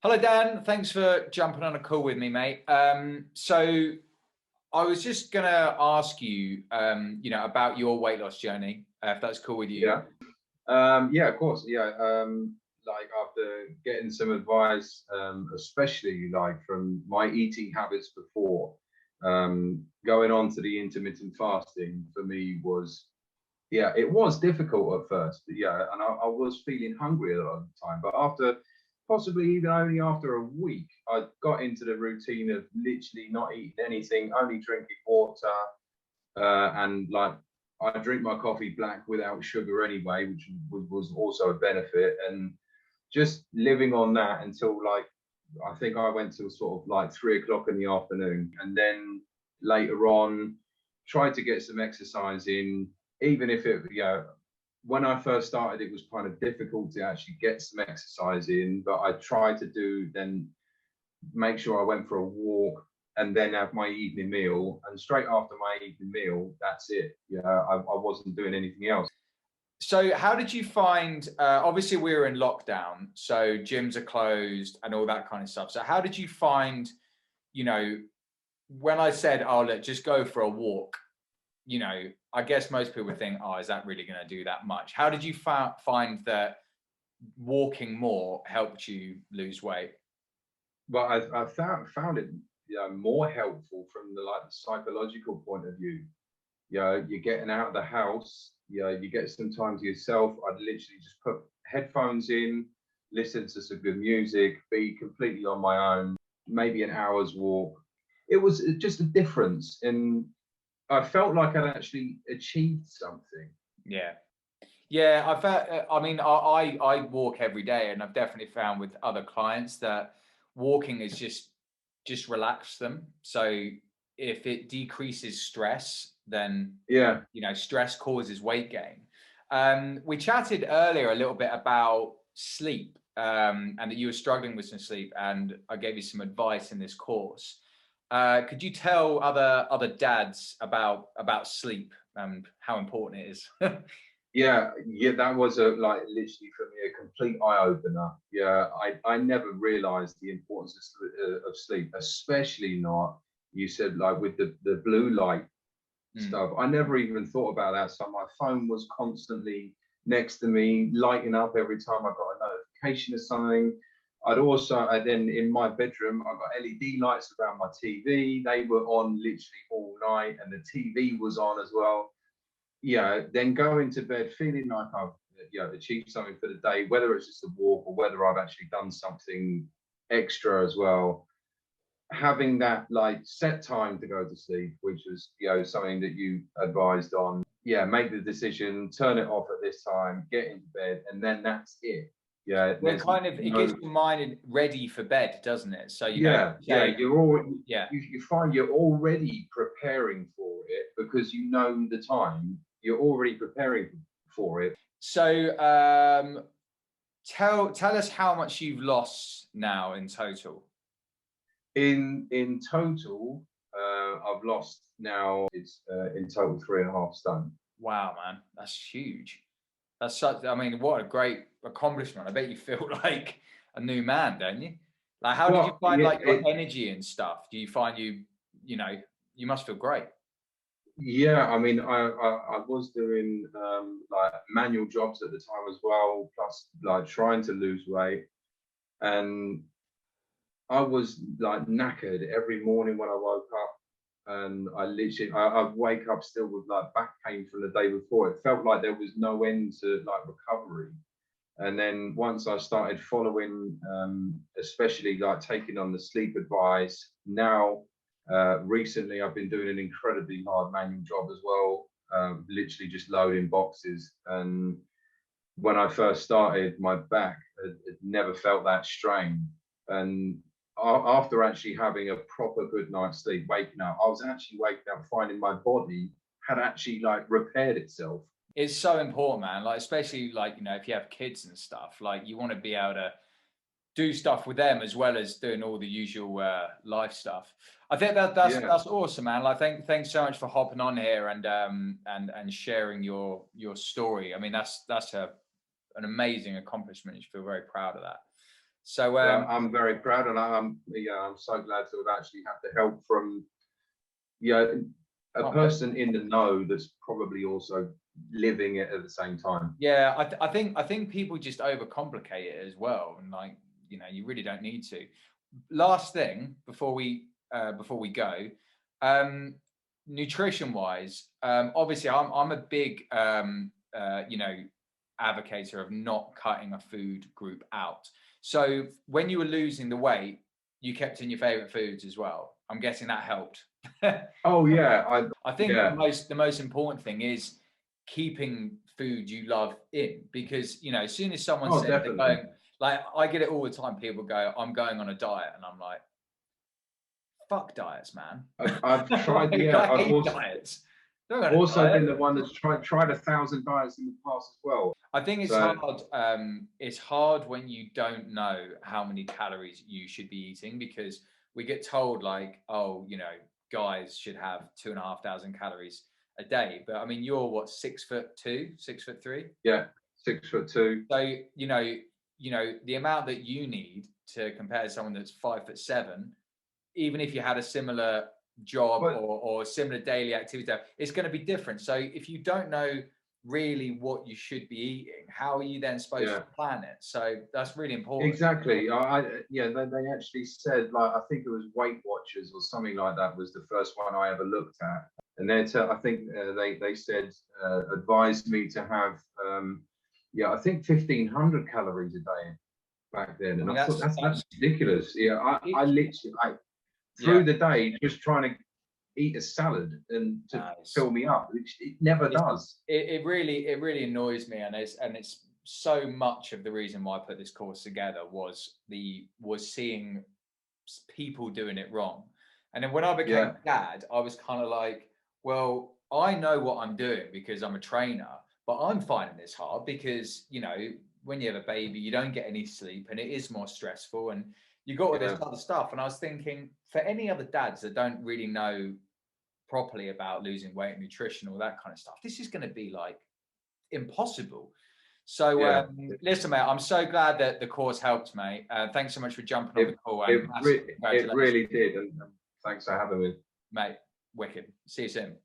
Hello, Dan. Thanks for jumping on a call with me, mate. So I was just gonna ask you, about your weight loss journey, if that's cool with you. Yeah. Yeah, of course. Yeah. Like after getting some advice, especially like from my eating habits before, going on to the intermittent fasting for me was, yeah, it was difficult at first. But yeah, and I was feeling hungry a lot of the time. But after possibly even only after a week, I got into the routine of literally not eating anything, only drinking water, and like I drink my coffee black without sugar anyway, which was also a benefit. And just living on that until like I think I went till sort of like 3 o'clock in the afternoon, and then later on tried to get some exercise in, even if it, when I first started, it was kind of difficult to actually get some exercise in, but I tried to do then make sure I went for a walk and then have my evening meal. And straight after my evening meal, that's it. Yeah, I wasn't doing anything else. So how did you find? Obviously, we were in lockdown, so gyms are closed and all that kind of stuff. So how did you find? You know, when I said, "Oh, look, just go for a walk," I guess most people would think, "Oh, is that really going to do that much?" How did you find that walking more helped you lose weight? But I found it, more helpful from the like the psychological point of view. You're getting out of the house. You get some time to yourself. I'd literally just put headphones in, listen to some good music, be completely on my own, maybe an hour's walk. It was just a difference, and I felt like I'd actually achieved something. Yeah. Yeah, I felt. I mean, I walk every day, and I've definitely found with other clients that walking is just relax them. So if it decreases stress, then Yeah, stress causes weight gain. We chatted earlier a little bit about sleep, and that you were struggling with some sleep, and I gave you some advice in this course. Could you tell other dads about sleep and how important it is? yeah. That was a like literally for me a complete eye opener. Yeah, I never realized the importance of sleep, especially not, you said, like with the blue light Mm. stuff. I never even thought about that. So my phone was constantly next to me, lighting up every time I got a notification of something. Then in my bedroom, I got LED lights around my TV. They were on literally all night, and the TV was on as well. Then going to bed feeling like I've achieved something for the day, whether it's just a walk or whether I've actually done something extra as well. Having that like set time to go to sleep, which was something that you advised on. Yeah, make the decision, turn it off at this time, get into bed, and then that's it. Yeah, Well, there's it gets no. your mind ready for bed, doesn't it? So Yeah, say, you're all yeah. you find you're already preparing for it because you know the time. You're already preparing for it. So tell us how much you've lost now in total. In total, I've lost now. It's in total 3.5 stone. Wow, man, that's huge. That's such. I mean, what a great accomplishment. I bet you feel like a new man, don't you? Like, how did you Well, find yeah, like your energy and stuff? Do you find you know, you must feel great. yeah. I mean, I was doing like manual jobs at the time as well, plus like trying to lose weight, and I was like knackered every morning when I woke up, and I'd wake up still with like back pain from the day before. It felt like there was no end to like recovery. And then once I started following, especially like taking on the sleep advice, now recently I've been doing an incredibly hard manual job as well, literally just loading boxes. And when I first started, my back had never felt that strain. And after actually having a proper good night's sleep, waking up, I was actually waking up finding my body had actually like repaired itself. It's so important, man. Like, especially like, if you have kids and stuff, like you want to be able to do stuff with them as well as doing all the usual life stuff. I think Yeah. that's awesome, man. Like, thanks so much for hopping on here and sharing your story. I mean, that's an amazing accomplishment. You should feel very proud of that. So I'm very proud, and I'm so glad to have actually had the help from a person in the know that's probably also living it at the same time. yeah, I think people just overcomplicate it as well, and like, you know, you really don't need to. Last thing before we go, nutrition wise, obviously I'm a big you know, advocator of not cutting a food group out. So when you were losing the weight, you kept in your favorite foods as well. I'm guessing that helped. Oh yeah, I think yeah. the most important thing is keeping food you love in, because, you know, as soon as someone Oh, says they're definitely. going, like, I get it all the time. People go, I'm going on a diet, and I'm like, fuck diets, man. I've tried. Like, Yeah, I I've hate diets. Don't go on a also diet. been the one that's tried 1,000 diets in the past as well. I think it's So hard. It's hard when you don't know how many calories you should be eating, because we get told like, oh, you know, guys should have 2,500 calories a day. But I mean, you're what, 6'2", 6'3"? yeah, 6'2". So you know the amount that you need to compare to someone that's 5'7", even if you had a similar job But or similar daily activity, it's going to be different. So if you don't know really what you should be eating, how are you then supposed yeah, to plan it? So that's really important. exactly. Yeah, they actually said, like, I think it was Weight Watchers or something like that was the first one I ever looked at, and I think they said advised me to have I think 1,500 calories a day back then, I and mean, I thought that's ridiculous. Yeah, I ridiculous. literally Yeah, through the day just trying to eat a salad and to nice. fill me up, which it never does. It really annoys me, and it's so much of the reason why I put this course together was seeing people doing it wrong. And then when I became Yeah, dad, I was kind of like, well, I know what I'm doing because I'm a trainer, but I'm finding this hard because, you know, when you have a baby, you don't get any sleep and it is more stressful, and you got all this yeah, other stuff. And I was thinking, for any other dads that don't really know properly about losing weight and nutrition, all that kind of stuff, this is going to be like impossible. So yeah. listen, mate, I'm so glad that the course helped, mate. Thanks so much for jumping on the It call, and massive it congratulations, really did, and thanks for having me. mate. Wicked. See you soon.